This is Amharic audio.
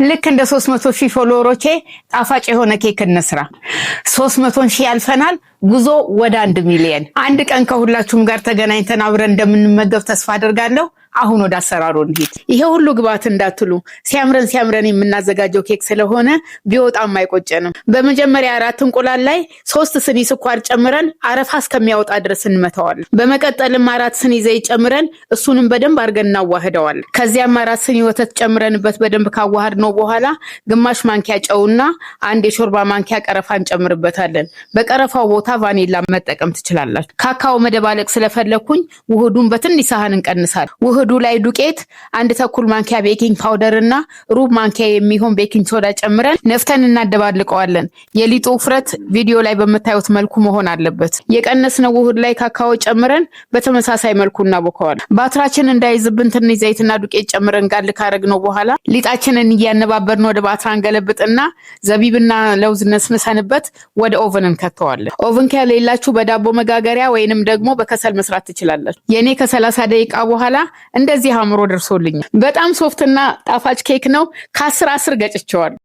ልክ እንደ 300,000 ፎሎወሮቼ ጣፋጭ የሆነ ኬክ እንስራ። 300,000 ያልፈናል። ጉዞ ወደ 1 ሚሊዮን። አንድ ቀን ከሁላችሁም ጋር ተገናኝተን አብረን እንደምንመገብ ተስፋ አደርጋለሁ። አሁን ወደ አሰራሩ እንሂድ። ይሄ ሁሉ ግብአት እንዳትሉ ሲያምረን የምናዘጋጀው ኬክ ስለሆነ ቢወጣም አይቆጨንም። በመጀመሪያ 4 እንቁላል ላይ 3 ስኒ ስኳር ጨምረን አረፋ እስከሚያወጣ ድረስ እንመታዋለን። በመቀጠልም 4 ስኒ ዘይት ጨምረን እሱንም በደንብ አድርገን እናዋህደዋለን። ከዚያም 4 ስኒ ወተት ጨምረንበት በደንብ ካዋሃድነው በኋላ ግማሽ ማንኪያ ጨውና 1 የሾርባ ማንኪያ ቀረፋ እንጨምርበታለን። በቀረፋው ቦታ ቫኒላ መጠቀም ትችላላችሁ። ካካኦ መደባለቅ ስለፈለኩኝ ውህዱን በትንሽ ሳህን እንቀንሳለን። ውህዱ ላይ ዱቄት 1 ተኩል ማንኪያ ቤኪንግ ፓውደር እና ሩብ ማንኪያ የሚሆን ቤኪንግ ሶዳ ጨምረን ነፍተን እናደባልቀዋለን። የሊጡ ውፍረት ቪዲዮ ላይ በመታዩት መልኩ መሆን አለበት። የቀነስነው ውህድ ላይ ካካኦ ጨምረን በተመሳሳይ መልኩ እናቦከዋለን። ባትራችን እንዳይዝብን ትንሽ ዘይትና ዱቄት ጨምረን ጋል ካረግነው በኋላ ሊጣችንን እያነባበርን ወደ ባትራ እንገለብጥና ዘቢብና ለውዝ ነስንሰንበት ወደ ኦቨን እንከተዋለን። ኦቨን ከሌላችሁ በዳቦ መጋገሪያ ወይንም ደግሞ በከሰል መስራት ትችላላችሁ። የኔ ከ30 ደቂቃ በኋላ እንደዚህ አምሮ ደርሶልኛል። በጣም ሶፍትና ጣፋጭ ኬክ ነው። ከ10 ገጭቼዋለሁ።